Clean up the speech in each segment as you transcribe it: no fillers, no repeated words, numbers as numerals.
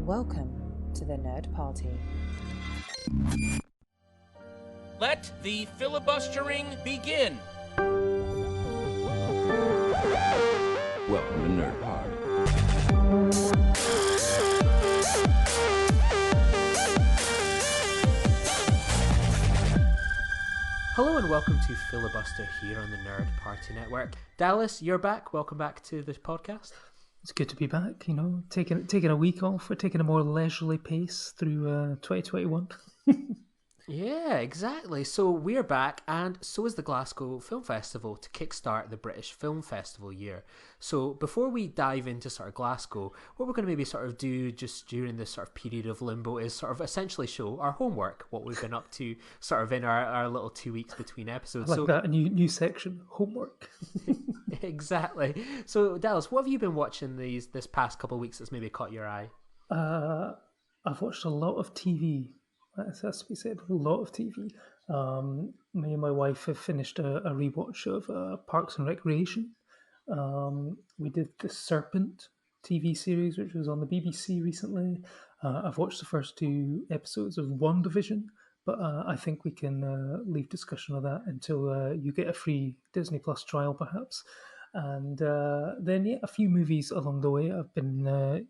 Welcome to the Nerd Party. Let the filibustering begin. Welcome to Nerd Party. Hello and welcome to Filibuster here on the Nerd Party Network. Dallas, you're back. Welcome back to this podcast. It's good to be back, taking a week off. We're taking a more leisurely pace through 2021. Yeah, exactly. So we're back, and so is the Glasgow Film Festival to kickstart the British Film Festival year. So before we dive into sort of Glasgow, what we're going to maybe sort of do just during this sort of period of limbo is sort of essentially show our homework, what we've been up to sort of in our little 2 weeks between episodes. I like that, a new section, homework. Exactly. So Dallas, what have you been watching this past couple of weeks that's maybe caught your eye? I've watched a lot of TV. That has to be said, a lot of TV. Me and my wife have finished a rewatch of Parks and Recreation. We did The Serpent TV series, which was on the BBC recently. I've watched the first 2 episodes of WandaVision, but I think we can leave discussion of that until you get a free Disney Plus trial, perhaps. And then, a few movies along the way. I've been,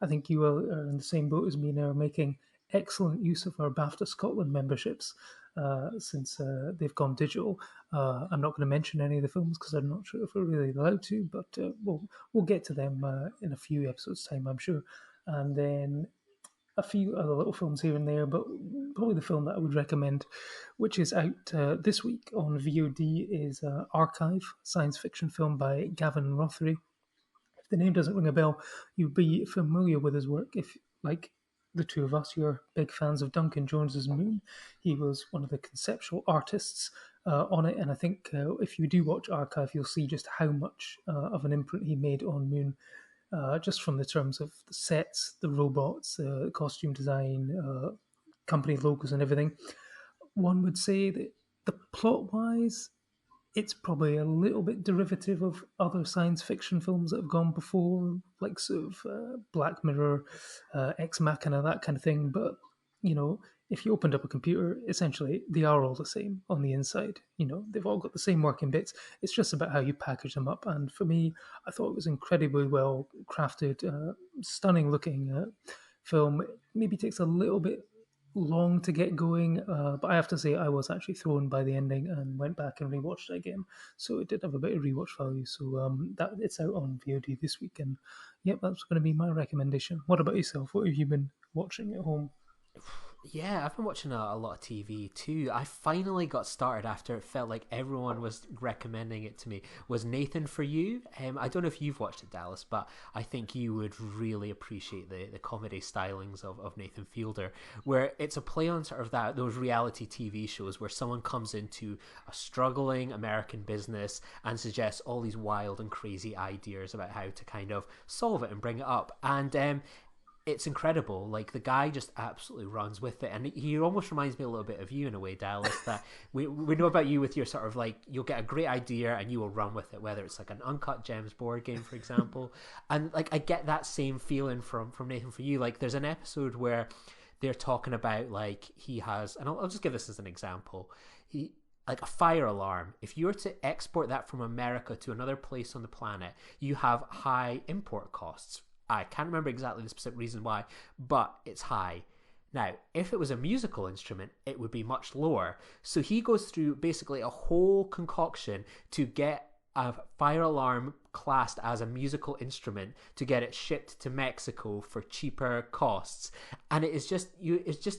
I think you are in the same boat as me now, making excellent use of our BAFTA Scotland memberships since they've gone digital. I'm not going to mention any of the films because I'm not sure if we're really allowed to, but we'll get to them in a few episodes' time, I'm sure. And then a few other little films here and there, but probably the film that I would recommend, which is out this week on VOD, is Archive, science fiction film by Gavin Rothery. If the name doesn't ring a bell, you'll be familiar with his work if, like the two of us, you're big fans of Duncan Jones's Moon. He was one of the conceptual artists on it, and I think if you do watch Archive, you'll see just how much of an imprint he made on Moon, just from the terms of the sets, the robots, costume design, company logos and everything. One would say that the plot-wise, it's probably a little bit derivative of other science fiction films that have gone before, like sort of Black Mirror, Ex Machina, that kind of thing. But, if you opened up a computer, essentially, they are all the same on the inside. They've all got the same working bits. It's just about how you package them up. And for me, I thought it was incredibly well crafted, stunning looking film. It maybe takes a little bit long to get going, but I have to say I was actually thrown by the ending and went back and rewatched it again, so it did have a bit of rewatch value. So that it's out on VOD this week, and that's going to be my recommendation. What about yourself? What have you been watching at home? Yeah, I've been watching a lot of TV too. I finally got started after it felt like everyone was recommending it to me. Was Nathan For You? I don't know if you've watched it, Dallas, but I think you would really appreciate the comedy stylings of Nathan Fielder, where it's a play on sort of those reality TV shows where someone comes into a struggling American business and suggests all these wild and crazy ideas about how to kind of solve it and bring it up. And it's incredible. Like, the guy just absolutely runs with it, and he almost reminds me a little bit of you in a way, Dallas, that we know about you with your sort of like, you'll get a great idea and you will run with it, whether it's like an Uncut Gems board game, for example. And like, I get that same feeling from Nathan For You. Like, there's an episode where they're talking about, like, he has, and I'll just give this as an example, like a fire alarm. If you were to export that from America to another place on the planet, you have high import costs. I can't remember exactly the specific reason why, but it's high. Now, if it was a musical instrument, it would be much lower. So he goes through basically a whole concoction to get a fire alarm classed as a musical instrument to get it shipped to Mexico for cheaper costs. And it's just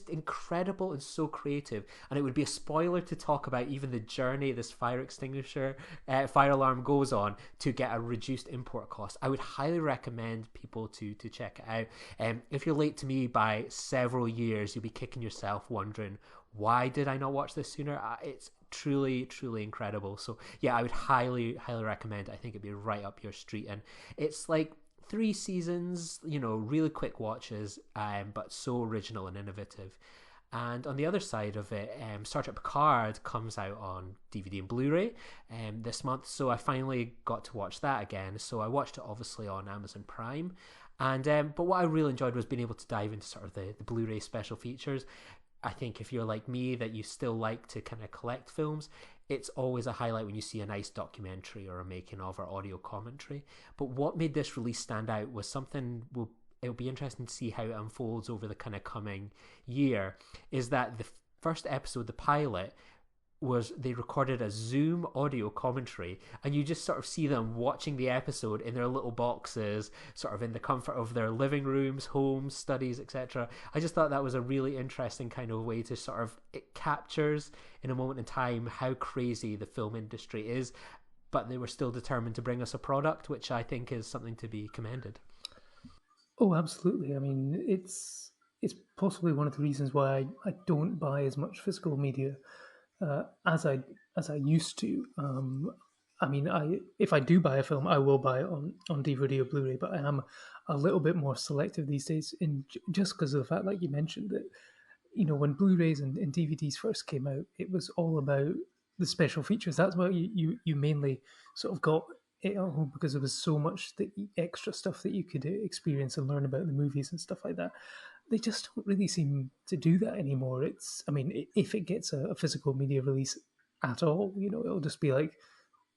incredible and so creative. And it would be a spoiler to talk about even the journey this fire alarm goes on to get a reduced import cost. I would highly recommend people to check it out. If you're late to me by several years, you'll be kicking yourself wondering, why did I not watch this sooner? It's truly incredible. So yeah, I would highly recommend it. I think it'd be right up your street, and it's like 3 seasons, really quick watches, but so original and innovative. And on the other side of it, Star Trek Picard comes out on DVD and Blu-ray this month, so I finally got to watch that again. So I watched it obviously on Amazon Prime, and but what I really enjoyed was being able to dive into sort of the Blu-ray special features. I think if you're like me, that you still like to kind of collect films, it's always a highlight when you see a nice documentary or a making of or audio commentary. But what made this release stand out was something it'll be interesting to see how it unfolds over the kind of coming year, is that the first episode, the pilot, was they recorded a Zoom audio commentary, and you just sort of see them watching the episode in their little boxes, sort of in the comfort of their living rooms, homes, studies, etc. I just thought that was a really interesting kind of way to sort of, it captures in a moment in time how crazy the film industry is, but they were still determined to bring us a product, which I think is something to be commended. Oh, absolutely. I mean, it's possibly one of the reasons why I don't buy as much physical media as I used to. I mean, if I do buy a film, I will buy it on DVD or Blu-ray, but I am a little bit more selective these days, just because of the fact, like you mentioned, that when Blu-rays and DVDs first came out, it was all about the special features. That's what you mainly sort of got it at home, because there was so much extra stuff that you could experience and learn about the movies and stuff like that. They just don't really seem to do that anymore. I mean, if it gets a physical media release at all, it'll just be like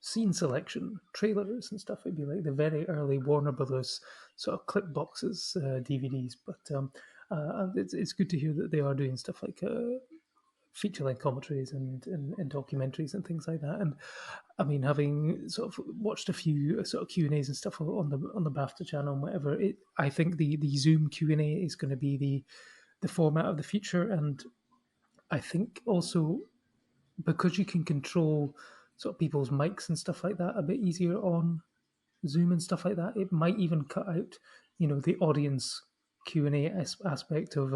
scene selection, trailers and stuff. It'd be like the very early Warner Brothers sort of clip boxes DVDs. But it's good to hear that they are doing stuff like feature-length commentaries and documentaries and things like that. And I mean, having sort of watched a few sort of Q&As and stuff on the BAFTA channel and whatever, I think the Zoom Q&A is going to be the format of the future. And I think also, because you can control sort of people's mics and stuff like that a bit easier on Zoom and stuff like that, it might even cut out, the audience Q&A aspect of,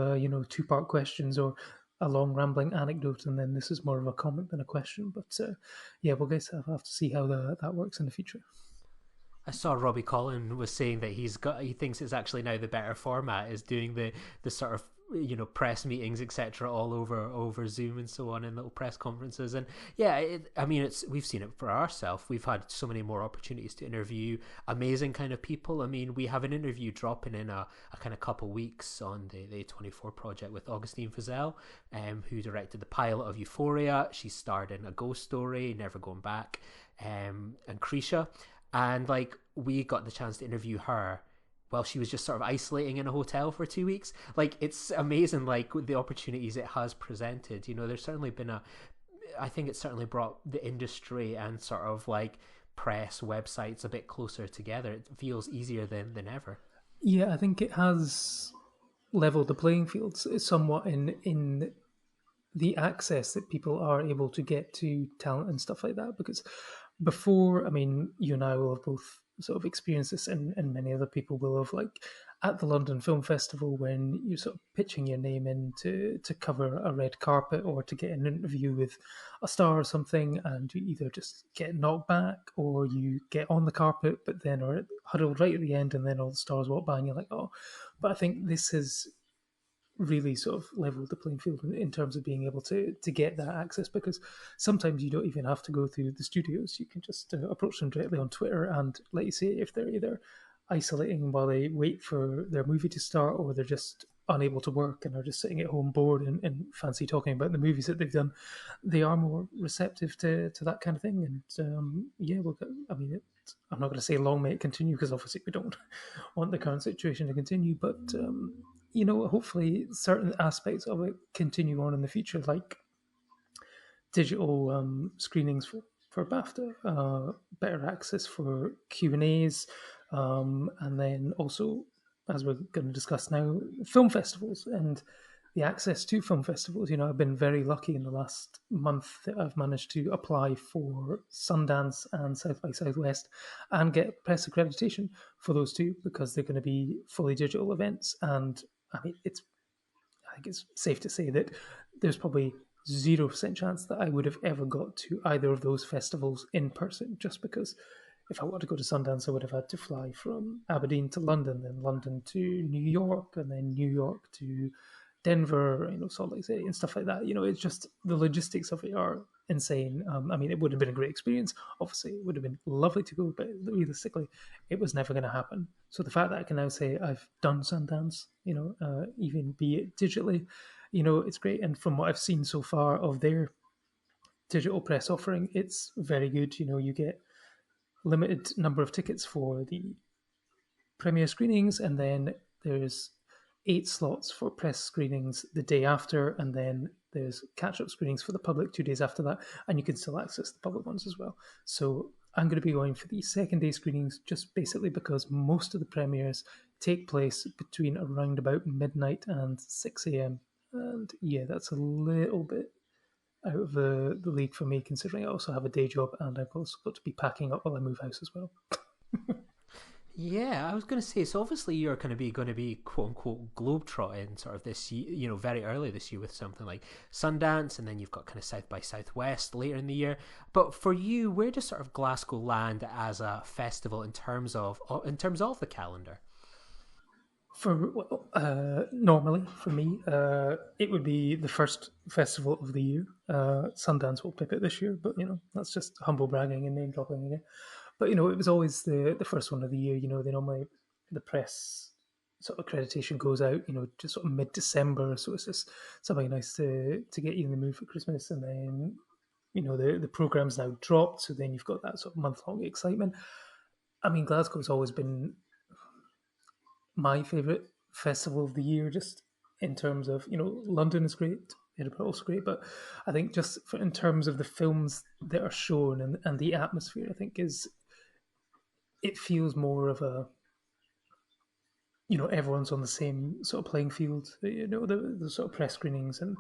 two-part questions or a long rambling anecdote, and then this is more of a comment than a question. But yeah, we'll have to see how that works in the future. I saw Robbie Collin was saying that he thinks it's actually now the better format is doing the sort of press meetings, etc., all over Zoom and so on, in little press conferences. And yeah, we've seen it for ourselves. We've had so many more opportunities to interview amazing kind of people. I mean, we have an interview dropping in a kind of couple weeks on the A24 project with Augustine Fazell, who directed the pilot of Euphoria. She starred in A Ghost Story, Never Going Back, and Krisha. And like, we got the chance to interview her while she was just sort of isolating in a hotel for 2 weeks. Like, it's amazing, like, the opportunities it has presented. There's certainly been I think it's certainly brought the industry and sort of like press websites a bit closer together. It feels easier than ever. Yeah, I think it has leveled the playing field somewhat in the access that people are able to get to talent and stuff like that. Because before, I mean, you and I will have both sort of experienced this, and many other people will have, like at the London Film Festival, when you're sort of pitching your name in to cover a red carpet or to get an interview with a star or something, and you either just get knocked back or you get on the carpet but then are huddled right at the end, and then all the stars walk by and you're like, oh. But I think this has really sort of leveled the playing field in terms of being able to get that access, because sometimes you don't even have to go through the studios. You can just approach them directly on Twitter, and like you say, if they're either isolating while they wait for their movie to start, or they're just unable to work and are just sitting at home bored and fancy talking about the movies that they've done, they are more receptive to that kind of thing. And yeah, I'm not going to say long may it continue, because obviously we don't want the current situation to continue, but hopefully certain aspects of it continue on in the future, like digital screenings for BAFTA, better access for Q&As, and then also, as we're going to discuss now, film festivals and the access to film festivals. I've been very lucky in the last month that I've managed to apply for Sundance and South by Southwest and get press accreditation for those two, because they're going to be fully digital events. And I mean, I think it's safe to say that there's probably 0% chance that I would have ever got to either of those festivals in person, just because if I wanted to go to Sundance, I would have had to fly from Aberdeen to London, then London to New York, and then New York to Denver, Salt Lake City and stuff like that. It's just the logistics of it are insane. I mean, it would have been a great experience. Obviously, it would have been lovely to go, but realistically, it was never going to happen. So the fact that I can now say I've done Sundance, even be it digitally, it's great. And from what I've seen so far of their digital press offering, it's very good. You get limited number of tickets for the premiere screenings, and then there's 8 slots for press screenings the day after, and then there's catch-up screenings for the public 2 days after that, and you can still access the public ones as well. So I'm going to be going for the second day screenings, just basically because most of the premieres take place between around about midnight and 6 a.m. And yeah, that's a little bit out of the league for me, considering I also have a day job and I've also got to be packing up while I move house as well. Yeah, I was going to say, so obviously you're going to be quote unquote globetrotting sort of this year, very early this year with something like Sundance, and then you've got kind of South by Southwest later in the year. But for you, where does sort of Glasgow land as a festival in terms of the calendar? Normally for me, it would be the first festival of the year. Sundance will pip it this year, but that's just humble bragging and name dropping again. But it was always the first one of the year. They normally, the press sort of accreditation goes out, just sort of mid-December. So it's just something nice to get you in the mood for Christmas. And then the program's now dropped, so then you've got that sort of month-long excitement. I mean, Glasgow's always been my favourite festival of the year, just in terms of, London is great, Edinburgh also great, but I think just in terms of the films that are shown and the atmosphere, I think it feels more of a, everyone's on the same sort of playing field. The sort of press screenings and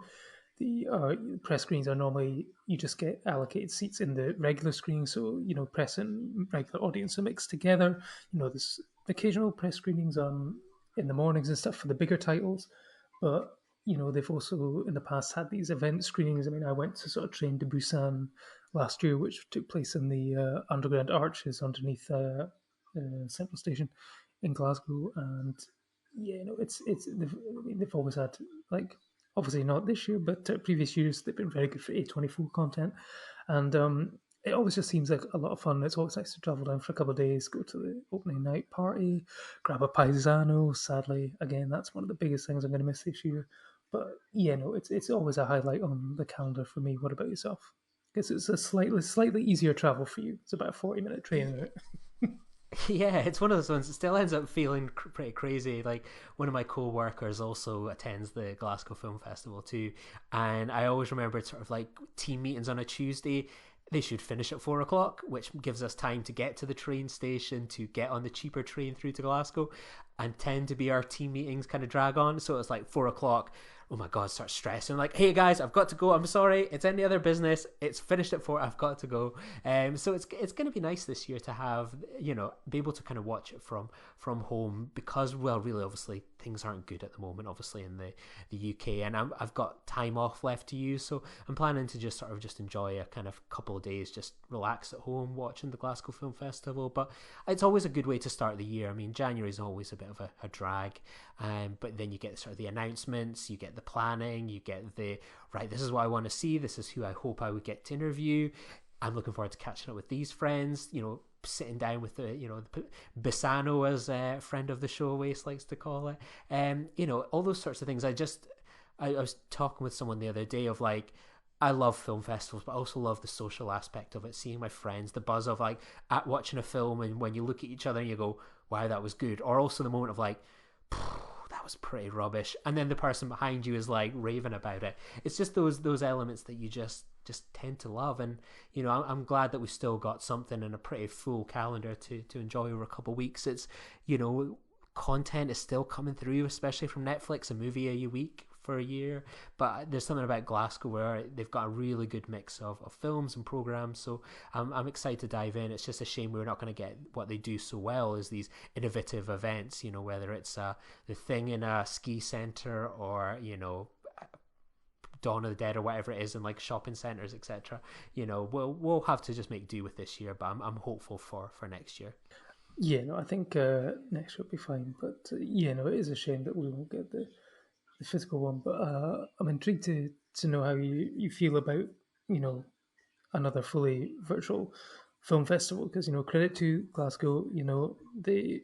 the press screenings are normally, you just get allocated seats in the regular screening, so press and regular audience are mixed together. There's occasional press screenings in the mornings and stuff for the bigger titles, but they've also in the past had these event screenings. I mean, I went to sort of Train to Busan last year, which took place in the underground arches underneath Central Station in Glasgow, and they've always had, like, obviously not this year, but previous years they've been very good for A24 content, and it always just seems like a lot of fun. It's always nice to travel down for a couple of days, go to the opening night party, grab a paisano. Sadly, again, that's one of the biggest things I'm going to miss this year. But it's always a highlight on the calendar for me. What about yourself? I guess it's a slightly easier travel for you. It's about a 40-minute train, right? Yeah, it's one of those ones that still ends up feeling pretty crazy. Like, one of my co-workers also attends the Glasgow Film Festival too, and I always remember it's sort of like team meetings on a Tuesday. They should finish at 4 o'clock, which gives us time to get to the train station, to get on the cheaper train through to Glasgow, and tend to be our team meetings kind of drag on. So it's like 4 o'clock. Oh my God, start stressing. Like, hey guys, I've got to go. I'm sorry. It's any other business. It's finished at 4. I've got to go. So it's going to be nice this year to have, be able to kind of watch it from home, because, well, really, obviously, things aren't good at the moment, obviously, in the UK, and I've got time off left to use. So I'm planning to just sort of just enjoy a kind of couple of days, just relax at home watching the Glasgow Film Festival. But it's always a good way to start the year. I mean, January is always a bit of a drag, but then you get sort of the announcements, you get the planning, you get right, this is what I want to see, this is who I hope I would get to interview, I'm looking forward to catching up with these friends, sitting down with the Bisano, as a friend of the show Waste likes to call it, all those sorts of things. I was talking with someone the other day of, like, I love film festivals, but I also love the social aspect of it, seeing my friends, the buzz of, like, at watching a film, and when you look at each other and you go, wow, that was good, or also the moment of, like, that was pretty rubbish, and then the person behind you is like raving about it. It's just those elements that you just tend to love, and I'm glad that we've still got something in a pretty full calendar to enjoy over a couple of weeks. It's content is still coming through, especially from Netflix, a movie a week for a year, but there's something about Glasgow where they've got a really good mix of films and programs, so I'm excited to dive in. It's just a shame we're not going to get what they do so well, is these innovative events, whether it's the thing in a ski centre, or Dawn of the Dead, or whatever it is, in like shopping centres, etc. We'll have to just make do with this year, but I'm hopeful for next year. Yeah, no, I think next year will be fine, but it is a shame that we won't get the the physical one. But I'm intrigued to know how you feel about another fully virtual film festival, because credit to Glasgow, they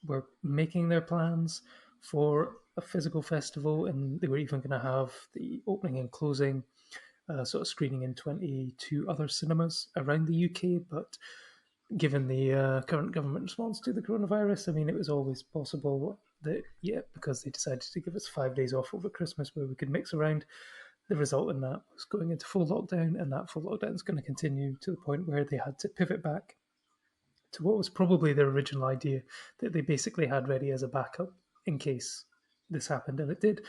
were making their plans for a physical festival, and they were even going to have the opening and closing sort of screening in 22 other cinemas around the UK. But given the current government response to the coronavirus, I mean, it was always possible that, yeah, because they decided to give us 5 days off over Christmas where we could mix around, the result in that was going into full lockdown, and that full lockdown is going to continue to the point where they had to pivot back to what was probably their original idea that they basically had ready as a backup in case this happened, and it did,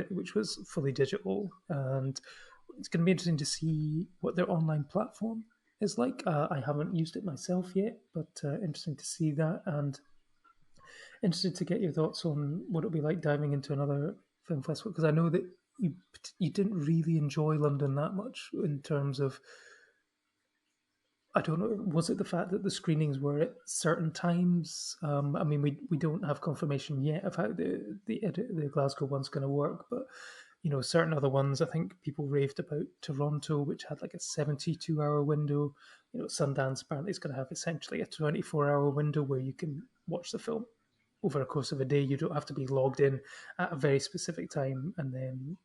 which was fully digital. And it's going to be interesting to see what their online platform is like. I haven't used it myself yet, but interesting to see that, and interested to get your thoughts on what it'll be like diving into another film festival, because I know that you didn't really enjoy London that much in terms of, I don't know, was it the fact that the screenings were at certain times? I mean, we don't have confirmation yet of how the Glasgow one's going to work, but certain other ones, I think people raved about Toronto, which had like a 72-hour window. Sundance apparently is going to have essentially a 24-hour window where you can watch the film over a course of a day. You don't have to be logged in at a very specific time and then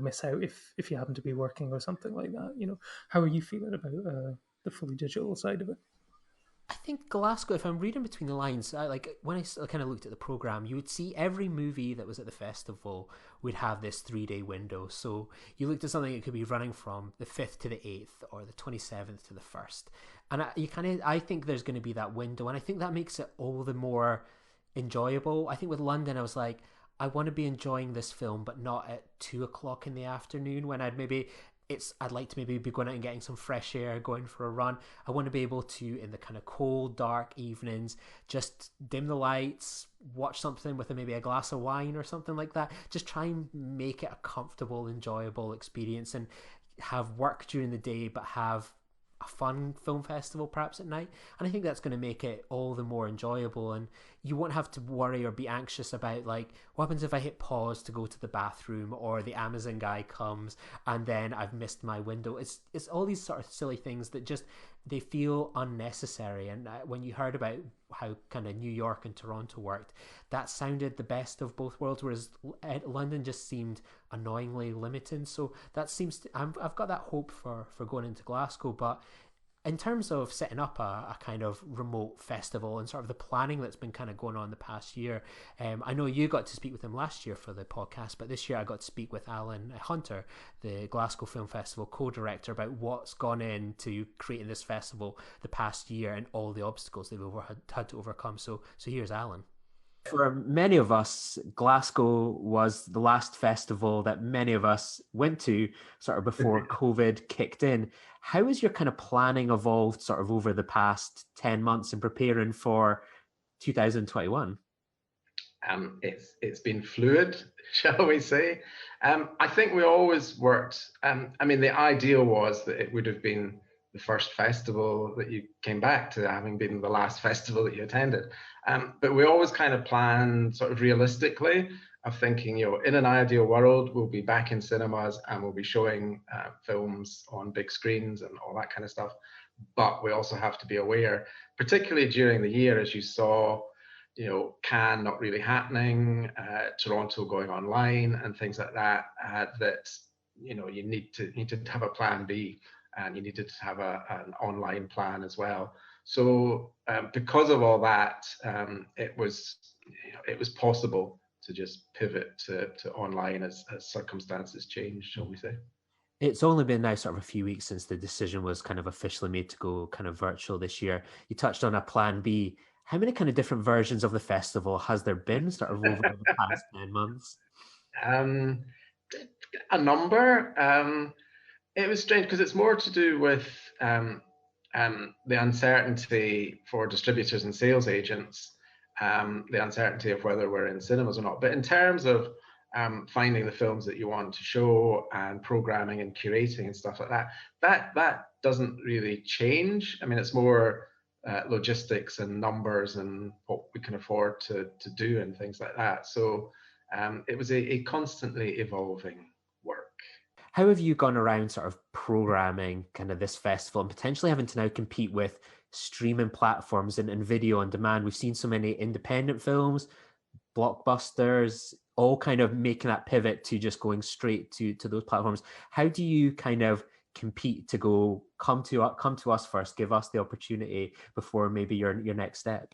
miss out if you happen to be working or something like that. How are you feeling about the fully digital side of it? I think Glasgow, if I'm reading between the lines, like when I kind of looked at the program, you would see every movie that was at the festival would have this 3 day window. So you looked at something that could be running from the 5th to the 8th or the 27th to the 1st. And I think there's going to be that window. And I think that makes it all the more enjoyable. I think with London, I was like, I want to be enjoying this film, but not at 2 o'clock in the afternoon when I'd like to maybe be going out and getting some fresh air, going for a run. I want to be able to, in the kind of cold, dark evenings, just dim the lights, watch something with maybe a glass of wine or something like that. Just try and make it a comfortable, enjoyable experience, and have work during the day, but have a fun film festival perhaps at night. And I think that's going to make it all the more enjoyable, and you won't have to worry or be anxious about, like, what happens if I hit pause to go to the bathroom, or the Amazon guy comes and then I've missed my window. It's all these sort of silly things that just, they feel unnecessary. And when you heard about how kind of New York and Toronto worked, that sounded the best of both worlds, whereas London just seemed annoyingly limiting. So that seems to, I've got that hope for going into Glasgow. But in terms of setting up a kind of remote festival and sort of the planning that's been kind of going on the past year, I know you got to speak with him last year for the podcast, but this year I got to speak with Allan Hunter, the Glasgow Film Festival co-director, about what's gone into creating this festival the past year and all the obstacles they've had to overcome. So here's Allan. For many of us, Glasgow was the last festival that many of us went to sort of before COVID kicked in. How has your kind of planning evolved sort of over the past 10 months in preparing for 2021? It's been fluid, shall we say. I think we always worked. I mean, the ideal was that it would have been the first festival that you came back to, having been the last festival that you attended. But we always kind of planned sort of realistically, of thinking, in an ideal world, we'll be back in cinemas and we'll be showing films on big screens and all that kind of stuff. But we also have to be aware, particularly during the year, as you saw, Cannes not really happening, Toronto going online and things like that, that you need to have a plan B, and you needed to have an online plan as well. So because of all that, it was possible to just pivot to online as circumstances changed, shall we say. It's only been now sort of a few weeks since the decision was kind of officially made to go kind of virtual this year. You touched on a plan B. How many kind of different versions of the festival has there been sort of over the past 10 months? A number. It was strange because it's more to do with the uncertainty for distributors and sales agents, the uncertainty of whether we're in cinemas or not. But in terms of finding the films that you want to show and programming and curating and stuff like that doesn't really change. I mean, it's more logistics and numbers and what we can afford to do and things like that. So It was a constantly evolving work. How have you gone around sort of programming kind of this festival and potentially having to now compete with streaming platforms and video on demand? We've seen so many independent films, blockbusters, all kind of making that pivot to just going straight to those platforms. How do you kind of compete to go come to us first, give us the opportunity before maybe your next step?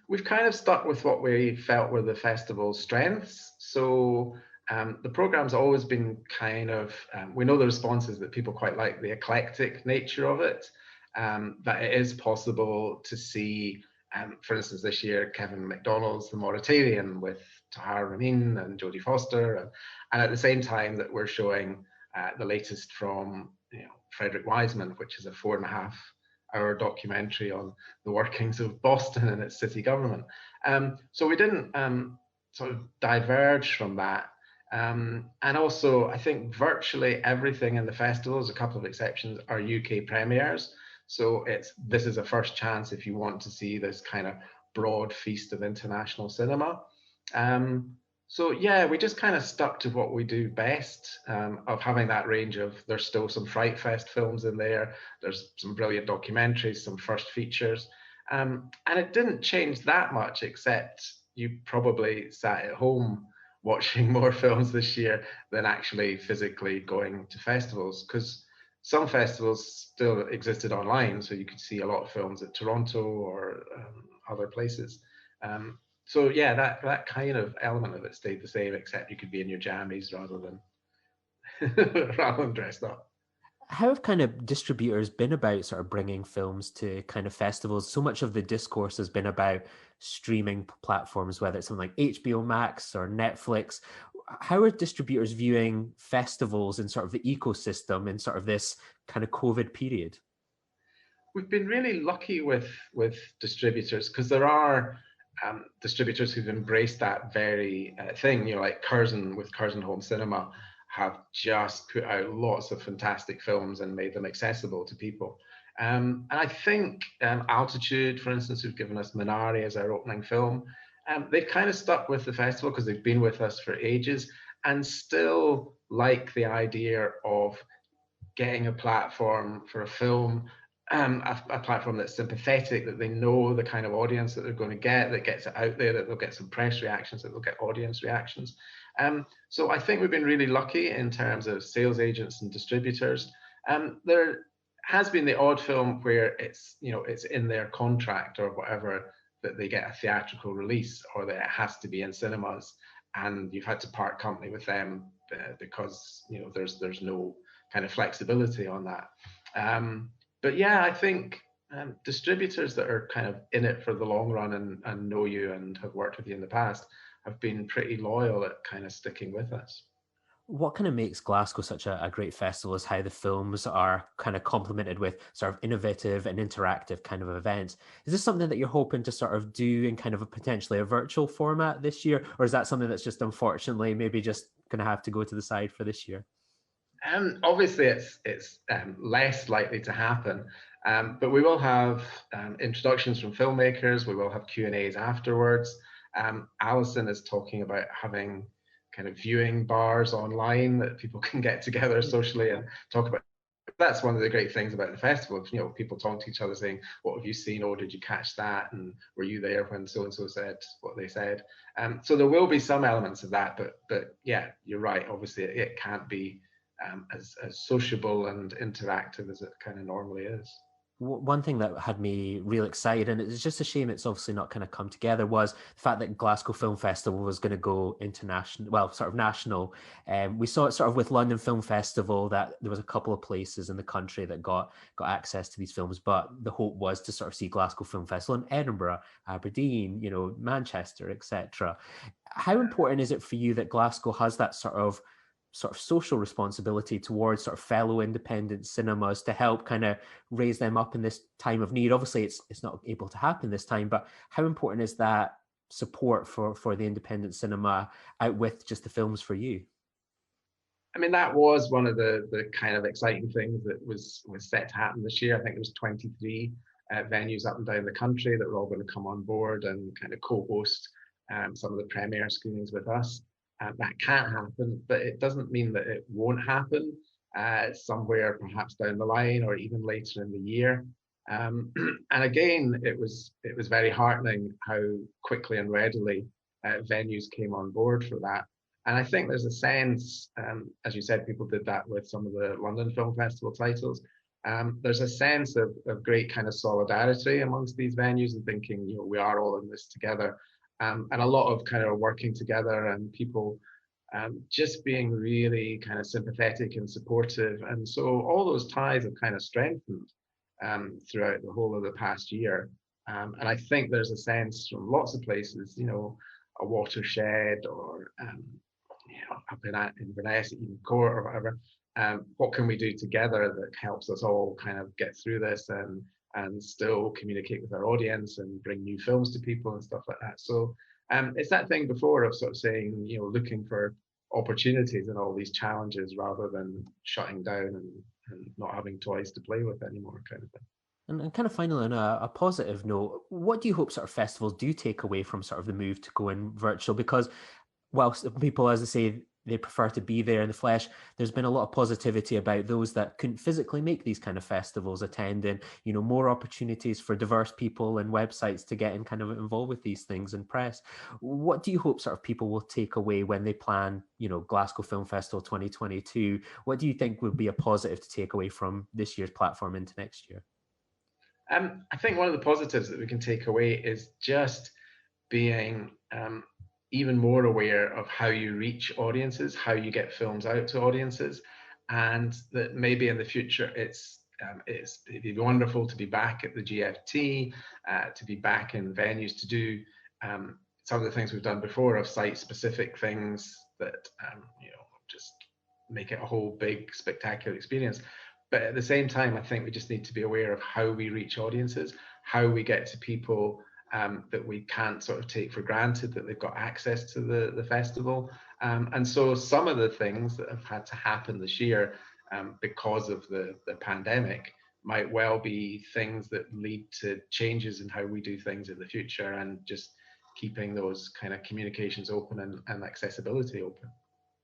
We've kind of stuck with what we felt were the festival's strengths. So the program's always been kind of, we know the responses that people quite like the eclectic nature of it, that it is possible to see, for instance, this year, Kevin MacDonald's The Mauritanian with Tahar Ramin and Jodie Foster, and at the same time that we're showing the latest from Frederick Wiseman, which is a 4.5-hour documentary on the workings of Boston and its city government. So we didn't sort of diverge from that. And also, I think virtually everything in the festival, there's a couple of exceptions, are UK premieres. So this is a first chance if you want to see this kind of broad feast of international cinema. So yeah, we just kind of stuck to what we do best, of having that range of, there's still some Fright Fest films in there, there's some brilliant documentaries, some first features, and it didn't change that much, except you probably sat at home watching more films this year than actually physically going to festivals, because some festivals still existed online, so you could see a lot of films at Toronto or other places. So yeah, that kind of element of it stayed the same, except you could be in your jammies rather than dressed up. How have kind of distributors been about sort of bringing films to kind of festivals? So much of the discourse has been about streaming platforms, whether it's something like HBO Max or Netflix. How are distributors viewing festivals and sort of the ecosystem in sort of this kind of COVID period? We've been really lucky with distributors, because there are distributors who've embraced that very thing. Like Curzon with Curzon Home Cinema have just put out lots of fantastic films and made them accessible to people. And I think Altitude, for instance, who've given us Minari as our opening film, they've kind of stuck with the festival because they've been with us for ages and still like the idea of getting a platform for a film, a platform that's sympathetic, that they know the kind of audience that they're going to get, that gets it out there, that they'll get some press reactions, that they'll get audience reactions. So I think we've been really lucky in terms of sales agents and distributors. There has been the odd film where it's in their contract or whatever that they get a theatrical release, or that it has to be in cinemas, and you've had to part company with them because there's no kind of flexibility on that. But yeah, I think distributors that are kind of in it for the long run and know you and have worked with you in the past have been pretty loyal at kind of sticking with us. What kind of makes Glasgow such a great festival is how the films are kind of complemented with sort of innovative and interactive kind of events. Is this something that you're hoping to sort of do in kind of potentially a virtual format this year? Or is that something that's just unfortunately maybe just going to have to go to the side for this year? Obviously, it's less likely to happen, but we will have introductions from filmmakers. We will have Q&As afterwards. Alison is talking about having kind of viewing bars online that people can get together socially and talk about. That's one of the great things about the festival. People talk to each other saying, "What have you seen? Or did you catch that? And were you there when so and so said what they said?" So there will be some elements of that, but yeah, you're right. Obviously, it can't be as sociable and interactive as it kind of normally is. One thing that had me real excited, and it's just a shame it's obviously not kind of come together, was the fact that Glasgow Film Festival was going to go international, well, sort of national. We saw it sort of with London Film Festival, that there was a couple of places in the country that got access to these films, but the hope was to sort of see Glasgow Film Festival in Edinburgh, Aberdeen, Manchester, etc. How important is it for you that Glasgow has that sort of social responsibility towards sort of fellow independent cinemas to help kind of raise them up in this time of need? Obviously, it's not able to happen this time, but how important is that support for the independent cinema out with just the films for you? I mean, that was one of the kind of exciting things that was set to happen this year. I think there was 23 venues up and down the country that were all going to come on board and kind of co-host some of the premiere screenings with us. That can't happen, but it doesn't mean that it won't happen somewhere perhaps down the line or even later in the year. And again, it was very heartening how quickly and readily venues came on board for that. And I think there's a sense, as you said, people did that with some of the London Film Festival titles. There's a sense of great kind of solidarity amongst these venues and thinking, we are all in this together. And a lot of kind of working together and people just being really kind of sympathetic and supportive. And so all those ties have kind of strengthened throughout the whole of the past year. And I think there's a sense from lots of places, a watershed or up in Inverness, even Court or whatever. What can we do together that helps us all kind of get through this and still communicate with our audience and bring new films to people and stuff like that. So it's that thing before of sort of saying, looking for opportunities in all these challenges rather than shutting down and not having toys to play with anymore, kind of thing. And kind of finally, on a positive note, what do you hope sort of festivals do take away from sort of the move to going virtual? Because whilst people, as I say, they prefer to be there in the flesh, there's been a lot of positivity about those that couldn't physically make these kind of festivals attending, more opportunities for diverse people and websites to get in kind of involved with these things and press. What do you hope sort of people will take away when they plan, Glasgow Film Festival 2022? What do you think would be a positive to take away from this year's platform into next year? I think one of the positives that we can take away is just being even more aware of how you reach audiences, how you get films out to audiences, and that maybe in the future it'd be wonderful to be back at the GFT, to be back in venues to do some of the things we've done before of site-specific things that just make it a whole big spectacular experience. But at the same time, I think we just need to be aware of how we reach audiences, how we get to people that we can't sort of take for granted that they've got access to the festival. And so some of the things that have had to happen this year because of the pandemic might well be things that lead to changes in how we do things in the future, and just keeping those kind of communications open and accessibility open.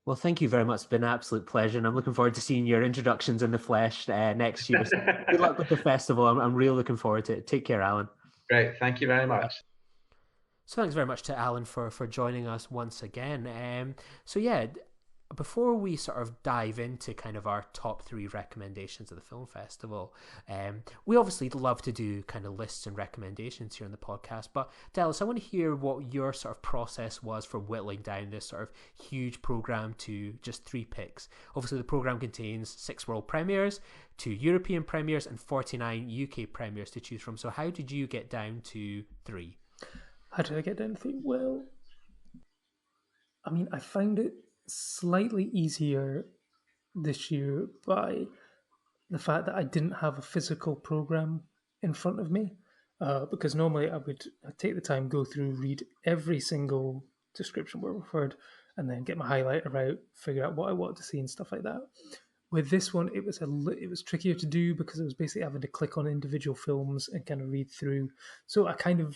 Well, thank you very much. It's been an absolute pleasure, and I'm looking forward to seeing your introductions in the flesh next year. So good luck with the festival. I'm really looking forward to it. Take care, Allan. Great. Thank you very much. So thanks very much to Allan for joining us once again. So yeah, before we sort of dive into kind of our top 3 recommendations of the film festival, we obviously love to do kind of lists and recommendations here on the podcast. But Dallas, I want to hear what your sort of process was for whittling down this sort of huge program to just 3 picks. Obviously, the program contains 6 world premieres, 2 European premieres, and 49 UK premieres to choose from. So how did you get down to 3? How did I get down to 3? Well, I mean, I found it slightly easier this year by the fact that I didn't have a physical program in front of me, because normally I'd take the time, go through, read every single description word for word, and then get my highlighter out, figure out what I wanted to see and stuff like that. With this one, it was trickier to do because I was basically having to click on individual films and kind of read through. So I kind of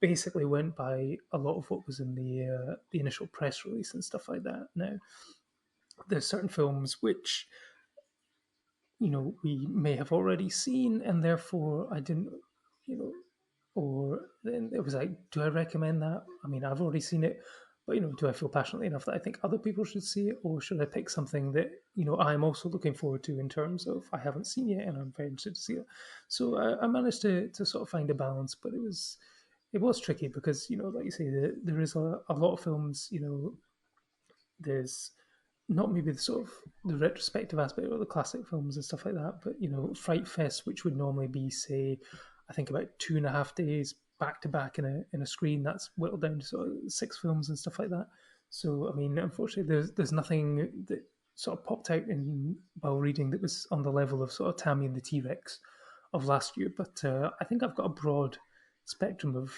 basically went by a lot of what was in the initial press release and stuff like that. Now, there's certain films which, we may have already seen, and therefore I didn't, or then it was like, do I recommend that? I mean, I've already seen it, but, do I feel passionately enough that I think other people should see it, or should I pick something that, I'm also looking forward to in terms of I haven't seen yet and I'm very interested to see it. So I managed to sort of find a balance, but it was tricky because, like you say, there is a lot of films, there's not maybe the sort of the retrospective aspect or the classic films and stuff like that, but, Fright Fest, which would normally be, say, I think about 2.5 days back to back in a screen, that's whittled down to sort of 6 films and stuff like that. So, I mean, unfortunately, there's nothing that sort of popped out while reading that was on the level of sort of Tammy and the T-Rex of last year. But I think I've got a broad spectrum of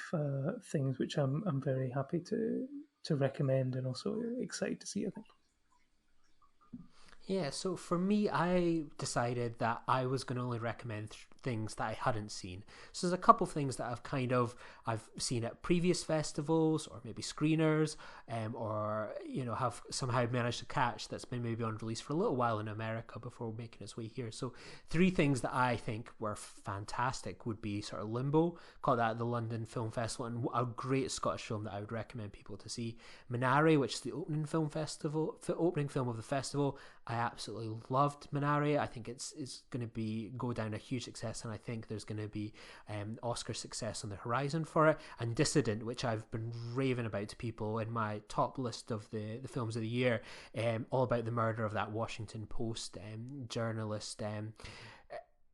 things which I'm very happy to recommend and also excited to see, I think. Yeah, so for me, I decided that I was going to only recommend things that I hadn't seen. So there's a couple things that I've seen at previous festivals or maybe screeners, or have somehow managed to catch that's been maybe on release for a little while in America before making its way here. So three things that I think were fantastic would be sort of Limbo, caught that at the London Film Festival, and a great Scottish film that I would recommend people to see. Minari, which is the opening film of the festival. I absolutely loved Minari. I think it's going to go down a huge success, and I think there's going to be Oscar success on the horizon for it. And Dissident, which I've been raving about to people in my top list of the films of the year, all about the murder of that Washington Post journalist.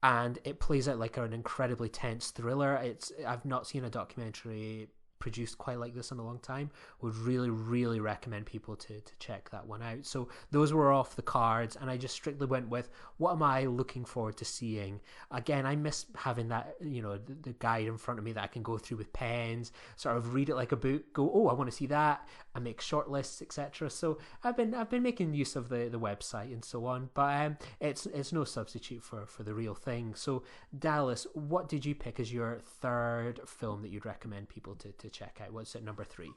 And it plays out like an incredibly tense thriller. I've not seen a documentary produced quite like this in a long time. Would really, really recommend people to check that one out. So those were off the cards, and I just strictly went with what am I looking forward to seeing. Again, I miss having that, the guide in front of me that I can go through with pens, sort of read it like a book, go, oh, I want to see that, and make short lists, etc. So I've been making use of the website and so on, but it's no substitute for the real thing. So Dallas, what did you pick as your third film that you'd recommend people to check out? What's at number 3?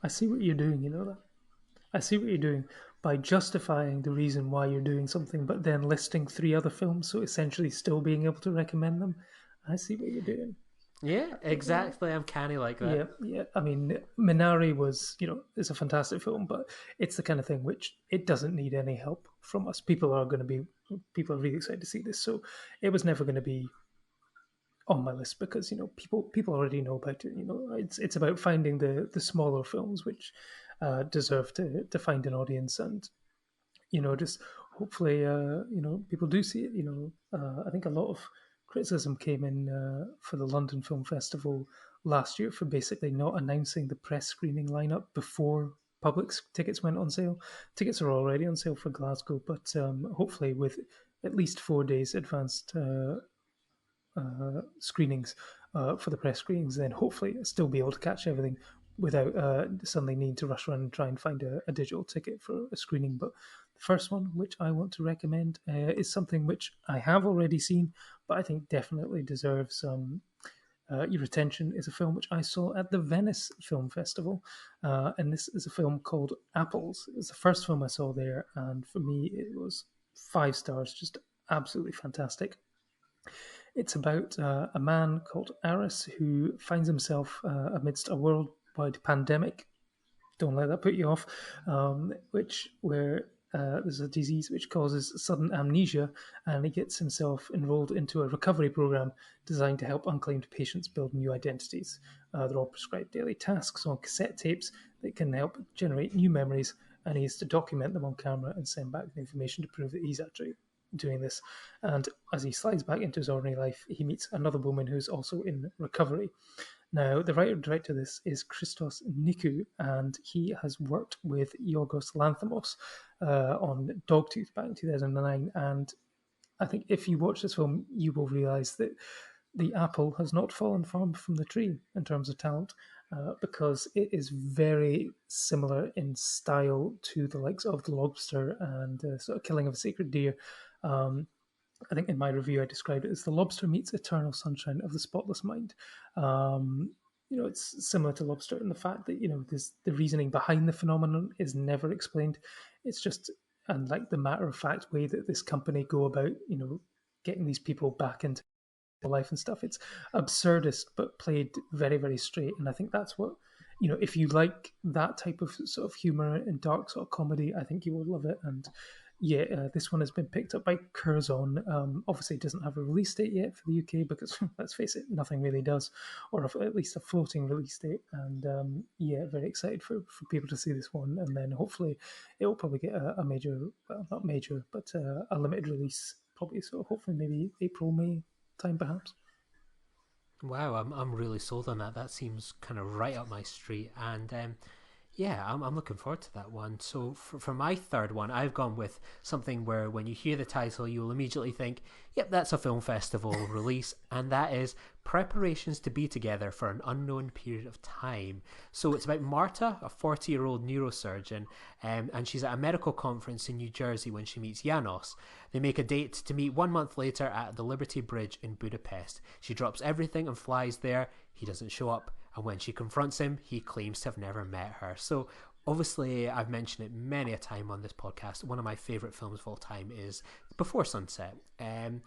I see what you're doing, that. I see what you're doing by justifying the reason why you're doing something, but then listing 3 other films, so essentially still being able to recommend them. I see what you're doing. Yeah, exactly. I'm canny like that. Yeah. I mean, Minari was, it's a fantastic film, but it's the kind of thing which it doesn't need any help from us. People are really excited to see this, so it was never going to be on my list because people already know about it. It's about finding the smaller films which deserve to find an audience, and just hopefully people do see it. I think a lot of criticism came in for the London Film Festival last year for basically not announcing the press screening lineup before public tickets went on sale. Tickets are already on sale for Glasgow, but hopefully with at least 4 days advanced screenings for the press screenings, then hopefully still be able to catch everything without suddenly needing to rush around and try and find a digital ticket for a screening. But the first one, which I want to recommend, is something which I have already seen, but I think definitely deserves your attention, is a film which I saw at the Venice Film Festival. And this is a film called Apples. It was the first film I saw there, and for me it was 5 stars, just absolutely fantastic. It's about a man called Aris who finds himself amidst a worldwide pandemic. Don't let that put you off. Where there's a disease which causes sudden amnesia, and he gets himself enrolled into a recovery program designed to help unclaimed patients build new identities. They're all prescribed daily tasks on cassette tapes that can help generate new memories, and he has to document them on camera and send back the information to prove that he's actually doing this. And as he slides back into his ordinary life, he meets another woman who's also in recovery. Now, the writer-director of this is Christos Nikou, and he has worked with Yorgos Lanthimos on Dogtooth back in 2009. And I think if you watch this film, you will realise that the apple has not fallen far from the tree in terms of talent, because it is very similar in style to the likes of The Lobster and sort of Killing of a Sacred Deer. I think in my review I described it as The Lobster meets Eternal Sunshine of the Spotless Mind. It's similar to Lobster in the fact that, there's the reasoning behind the phenomenon is never explained. It's just, and like the matter-of-fact way that this company go about, getting these people back into life and stuff. It's absurdist, but played very, very straight. And I think that's what, if you like that type of sort of humor and dark sort of comedy, I think you will love it. And this one has been picked up by Curzon. Obviously, it doesn't have a release date yet for the UK because, let's face it, nothing really does, or at least a floating release date. And very excited for people to see this one. And then hopefully it will probably get a major, well, not major, but a limited release, probably. So hopefully maybe April, May time perhaps. Wow, I'm really sold on that. That seems kind of right up my street. And Yeah, I'm looking forward to that one. So for my third one, I've gone with something where when you hear the title, you will immediately think, yep, that's a film festival release, and that is Preparations to Be Together for an Unknown Period of Time. So it's about Marta, a 40-year-old neurosurgeon, and she's at a medical conference in New Jersey when she meets Janos. They make a date to meet 1 month later at the Liberty Bridge in Budapest. She drops everything and flies there. He doesn't show up. And when she confronts him, he claims to have never met her. So obviously, I've mentioned it many a time on this podcast. One of my favourite films of all time is Before Sunset. And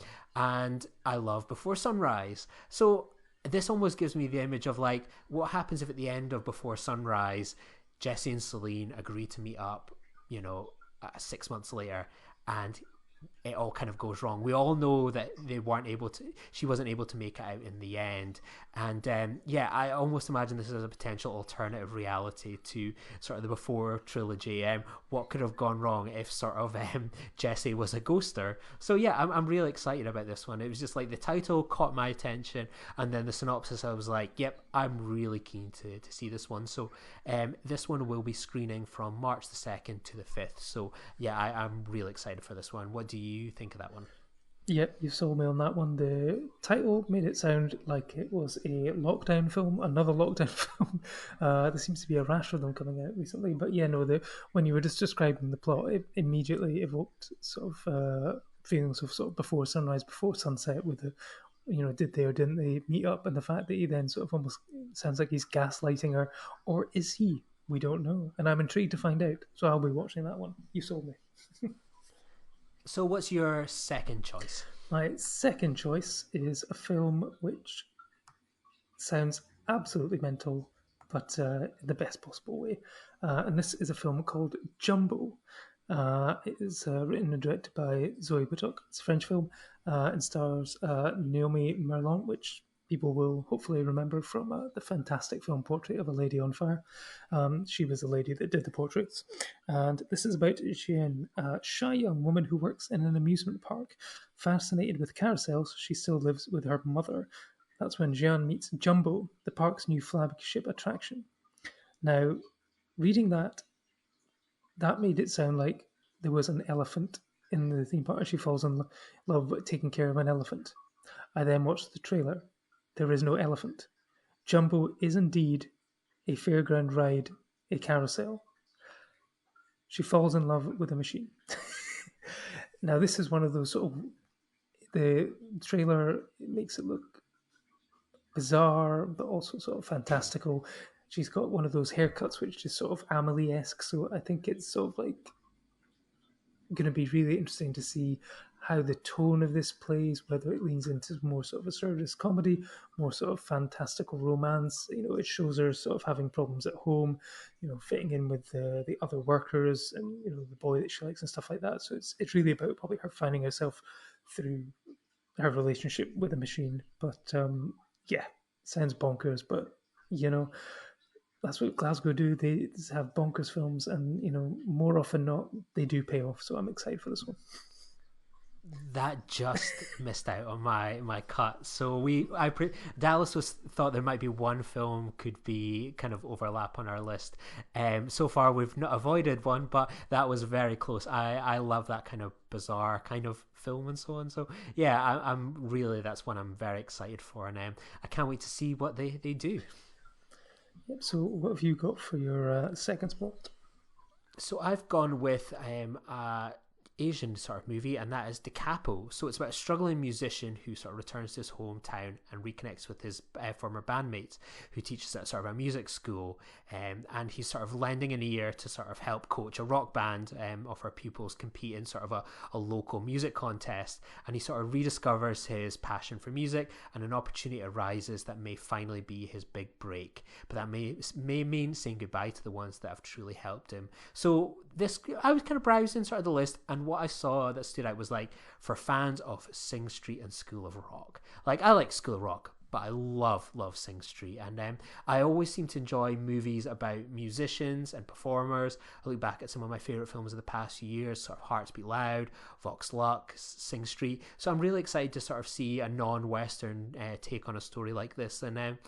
I love Before Sunrise. So this almost gives me the image of like, what happens if at the end of Before Sunrise, Jesse and Celine agree to meet up, 6 months later, and it all kind of goes wrong. We all know that she wasn't able to make it out in the end. And I almost imagine this as a potential alternative reality to sort of the Before trilogy. What could have gone wrong if sort of Jesse was a ghoster? So yeah, I'm really excited about this one. It was just like the title caught my attention, and then the synopsis, I was like, yep, I'm really keen to see this one. So this one will be screening from March the 2nd to the 5th. So yeah, I'm really excited for this one. What do you think of that one? Yep, you sold me on that one. The title made it sound like it was a lockdown film, another lockdown film. There seems to be a rash of them coming out recently. But yeah, no, when you were just describing the plot, it immediately evoked sort of feelings of sort of Before Sunrise, Before Sunset, with the, did they or didn't they meet up, and the fact that he then sort of almost sounds like he's gaslighting her, or is he? We don't know, and I'm intrigued to find out. So I'll be watching that one. You sold me. So what's your second choice? My second choice is a film which sounds absolutely mental, but in the best possible way. And this is a film called Jumbo. It is written and directed by Zoe Buttock. It's a French film and stars Naomi Merlant, which people will hopefully remember from the fantastic film Portrait of a Lady on Fire. She was the lady that did the portraits. And this is about Jeanne, a shy young woman who works in an amusement park. Fascinated with carousels, she still lives with her mother. That's when Jeanne meets Jumbo, the park's new flagship attraction. Now, reading that made it sound like there was an elephant in the theme park and she falls in love with taking care of an elephant. I then watched the trailer. There is no elephant. Jumbo is indeed a fairground ride, a carousel. She falls in love with a machine. Now, this is one of those sort of... The trailer makes it look bizarre, but also sort of fantastical. She's got one of those haircuts which is sort of Amelie-esque, so I think it's sort of like going to be really interesting to see how the tone of this plays, whether it leans into more sort of a absurdist comedy, more sort of fantastical romance. It shows her sort of having problems at home, fitting in with the other workers and, the boy that she likes and stuff like that. So it's really about probably her finding herself through her relationship with a machine. But yeah, sounds bonkers, but that's what Glasgow do. They have bonkers films, and more often not, they do pay off. So I'm excited for this one. That just missed out on my cut. So Dallas thought there might be one film could be kind of overlap on our list. So far we've not avoided one, but that was very close. I love that kind of bizarre kind of film and so on. So yeah, I'm really, that's one I'm very excited for, and I can't wait to see what they do. Yep. So what have you got for your second spot? So I've gone with Asian sort of movie, and that is Da Capo. So it's about a struggling musician who sort of returns to his hometown and reconnects with his former bandmates who teaches at sort of a music school, and he's sort of lending an ear to sort of help coach a rock band of her pupils compete in sort of a local music contest, and he sort of rediscovers his passion for music, and an opportunity arises that may finally be his big break, but that may mean saying goodbye to the ones that have truly helped him. So I was kind of browsing sort of the list, and what I saw that stood out was like, for fans of Sing Street and School of Rock. Like, I like School of Rock, but I love Sing Street, and I always seem to enjoy movies about musicians and performers. I look back at some of my favourite films of the past few years, sort of Hearts Beat Loud, Vox Lux, Sing Street. So I'm really excited to sort of see a non-Western take on a story like this, and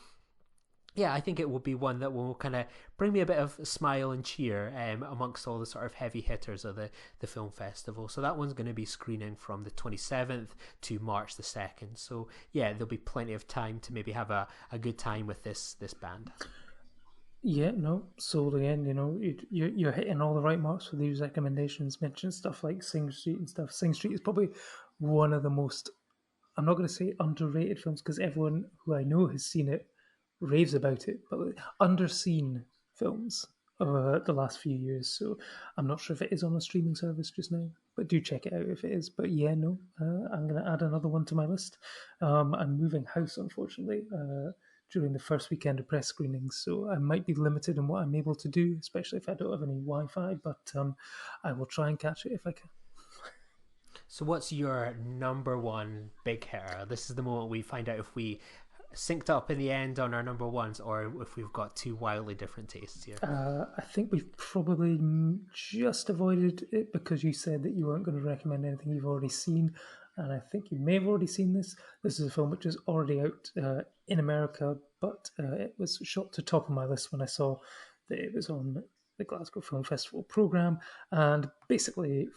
yeah, I think it will be one that will kind of bring me a bit of smile and cheer amongst all the sort of heavy hitters of the film festival. So that one's going to be screening from the 27th to March the 2nd. So yeah, there'll be plenty of time to maybe have a good time with this band. Yeah, no. So again, you're hitting all the right marks for these recommendations. Mention stuff like Sing Street and stuff. Sing Street is probably one of the most, I'm not going to say underrated films because everyone who I know has seen it raves about it, but underseen films of the last few years. So I'm not sure if it is on a streaming service just now, but do check it out if it is. But yeah, no, I'm going to add another one to my list. I'm moving house, unfortunately, during the first weekend of press screenings, so I might be limited in what I'm able to do, especially if I don't have any Wi-Fi. But I will try and catch it if I can. So what's your number one big hitter? This is the moment we find out if we synced up in the end on our number ones or if we've got two wildly different tastes here. I think we've probably just avoided it because you said that you weren't going to recommend anything you've already seen, and I think you may have already seen this. This is a film which is already out in America, but it was shot to top of my list when I saw that it was on the Glasgow Film Festival programme, and basically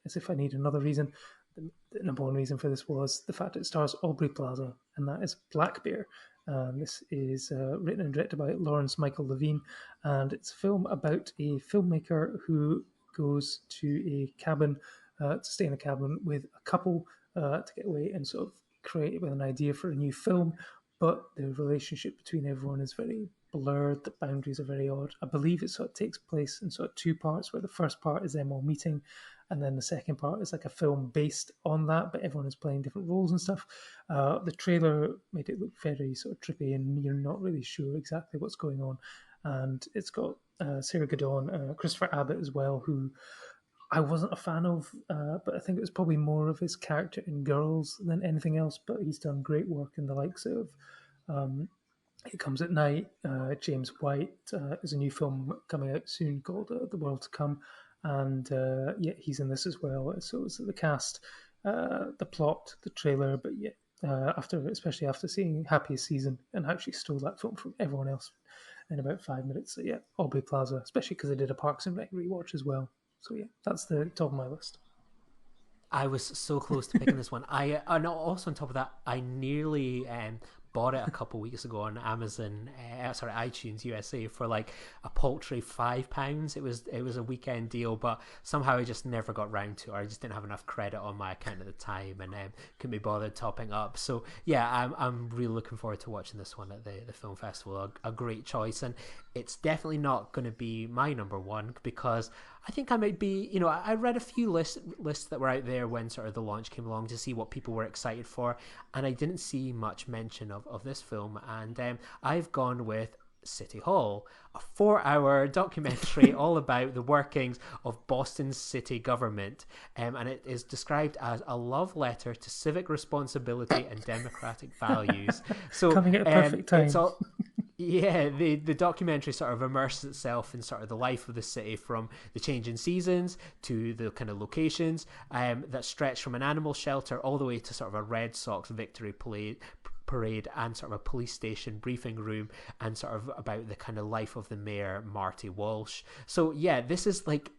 as if I need another reason, the number one reason for this was the fact it stars Aubrey Plaza, and that is Black Bear. This is written and directed by Lawrence Michael Levine, and it's a film about a filmmaker who goes to a cabin to stay in a cabin with a couple to get away and sort of create with an idea for a new film. But the relationship between everyone is very blurred. The boundaries are very odd. I believe it sort of takes place in sort of two parts, where the first part is them all meeting, and then the second part is like a film based on that, but everyone is playing different roles and stuff. The trailer made it look very sort of trippy, and you're not really sure exactly what's going on. And it's got Sarah Gadon, Christopher Abbott as well, who I wasn't a fan of, but I think it was probably more of his character in Girls than anything else. But he's done great work in the likes of It Comes at Night. James White is a new film coming out soon called The World to Come, and yeah, he's in this as well. So it's the cast, the plot, the trailer, but yeah, especially after seeing Happiest Season and how she stole that film from everyone else in about 5 minutes. So yeah, Aubrey Plaza, especially because I did a Parks and Rec rewatch as well. So yeah, that's the top of my list. I was so close to picking this one. And also on top of that, I nearly bought it a couple weeks ago on Amazon, iTunes USA for like a paltry £5. It was a weekend deal, but somehow I just never got round to it. Or I just didn't have enough credit on my account at the time, and couldn't be bothered topping up. So yeah, I'm really looking forward to watching this one at the film festival. A great choice, and it's definitely not going to be my number one because I think I might be, I read a few lists that were out there when sort of the launch came along to see what people were excited for, and I didn't see much mention of this film, and I've gone with City Hall, a 4-hour documentary all about the workings of Boston's city government, and it is described as a love letter to civic responsibility and democratic values. So coming at a perfect time. Yeah, the documentary sort of immerses itself in sort of the life of the city, from the change in seasons to the kind of locations that stretch from an animal shelter all the way to sort of a Red Sox victory parade and sort of a police station briefing room, and sort of about the kind of life of the mayor, Marty Walsh. So yeah, this is like,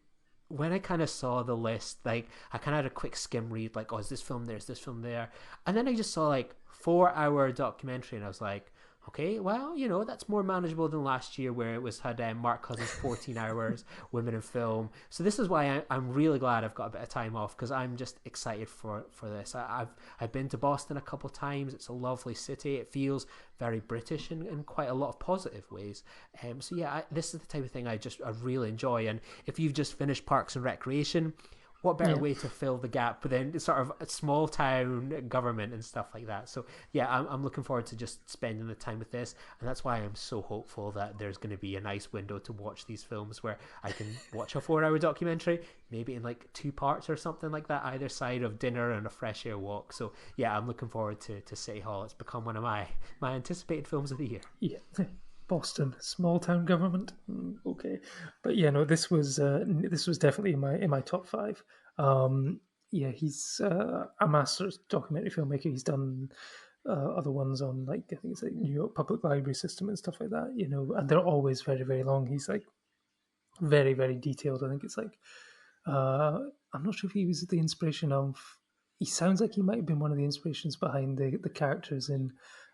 when I kind of saw the list, like I kind of had a quick skim read, like, oh, is this film there? Is this film there? And then I just saw like 4-hour documentary, and I was like, okay, well, that's more manageable than last year where it had Mark Cousins' 14 hours, women in film. So this is why I'm really glad I've got a bit of time off, because I'm just excited for this. I've been to Boston a couple of times. It's a lovely city. It feels very British in quite a lot of positive ways. So yeah, this is the type of thing I really enjoy. And if you've just finished Parks and Recreation, what better way to fill the gap within sort of a small town government and stuff like that. So yeah, I'm looking forward to just spending the time with this, and that's why I'm so hopeful that there's going to be a nice window to watch these films where I can watch a 4-hour documentary, maybe in like 2 parts or something like that, either side of dinner and a fresh air walk. So yeah, I'm looking forward to City Hall. It's become one of my anticipated films of the year. Yeah. Boston, small town government. Okay, but yeah, no, this was definitely in my top 5. Yeah, he's a master documentary filmmaker. He's done other ones on like I think it's like New York Public Library system and stuff like that. And they're always very very long. He's like very very detailed. I think it's like I'm not sure if he was the inspiration of. He sounds like he might have been one of the inspirations behind the characters in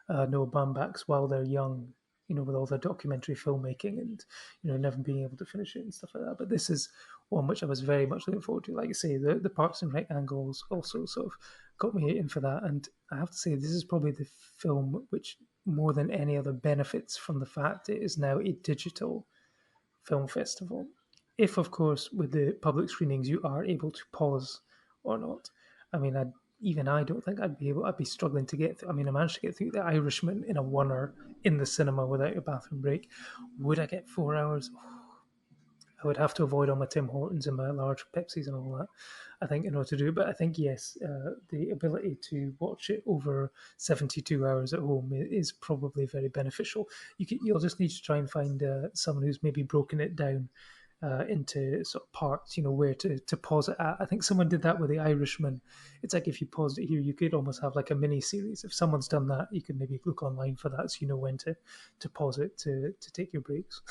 Noah Baumbach's While They're Young. With all the documentary filmmaking and never being able to finish it and stuff like that. But this is one which I was very much looking forward to. Like I say, the Parks and Rec angles also sort of got me in for that. And I have to say, this is probably the film which more than any other benefits from the fact it is now a digital film festival. If, of course, with the public screenings, you are able to pause or not. I mean, I don't think I'd be struggling to get through. I mean, I managed to get through The Irishman in a oneer in the cinema without a bathroom break. Would I get 4 hours? I would have to avoid all my Tim Hortons and my large Pepsis and all that, I think, in order to do it. But I think, yes, the ability to watch it over 72 hours at home is probably very beneficial. You'll just need to try and find someone who's maybe broken it down into sort of parts, where to pause it at. I think someone did that with The Irishman. It's like if you paused it here, you could almost have like a mini series. If someone's done that, you can maybe look online for that so you know when to pause it to take your breaks.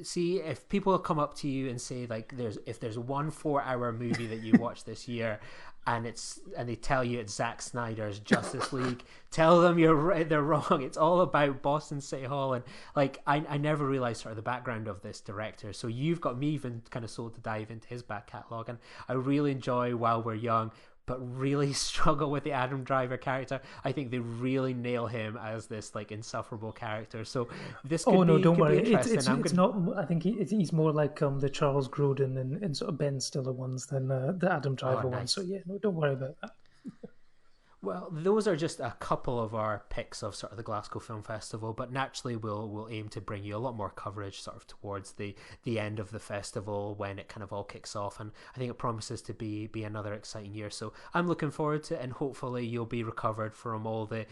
See, if people come up to you and say like if there's one 4-hour movie that you watch this year and they tell you it's Zack Snyder's Justice League, tell them they're wrong. It's all about Boston City Hall. And like I never realized sort of the background of this director, so you've got me even kind of sold to dive into his back catalogue. And I really enjoy While We're Young, but really struggle with the Adam Driver character. I think they really nail him as this like insufferable character. So this could don't worry. It's not. I think he's more like the Charles Grodin and sort of Ben Stiller ones than the Adam Driver ones. So yeah, no, don't worry about that. Well, those are just a couple of our picks of sort of the Glasgow Film Festival, but naturally we'll aim to bring you a lot more coverage sort of towards the end of the festival when it kind of all kicks off, and I think it promises to be another exciting year. So I'm looking forward to it, and hopefully you'll be recovered from all the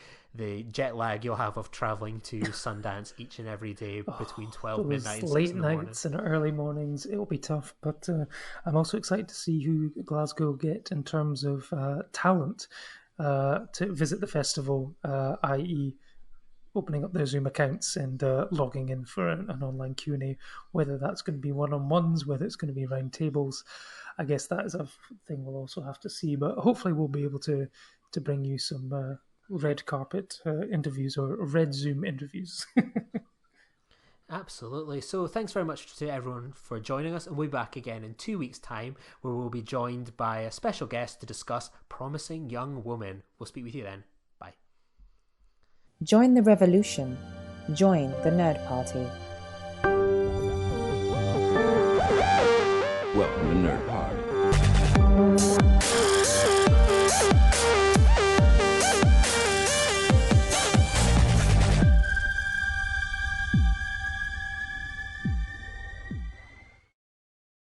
jet lag you'll have of travelling to Sundance each and every day between 12 midnight and 6 late in the nights and early mornings. It'll be tough, but I'm also excited to see who Glasgow get in terms of talent to visit the festival, i.e. opening up their Zoom accounts and logging in for an online Q&A, whether that's going to be one-on-ones, whether it's going to be round tables. I guess that is a thing we'll also have to see, but hopefully we'll be able to bring you some red carpet interviews or red Zoom interviews. Absolutely. So thanks very much to everyone for joining us, and we'll be back again in 2 weeks' time, where we'll be joined by a special guest to discuss Promising Young Woman. We'll speak with you then. Bye. Join the revolution. Join the Nerd Party. Welcome to Nerd Party.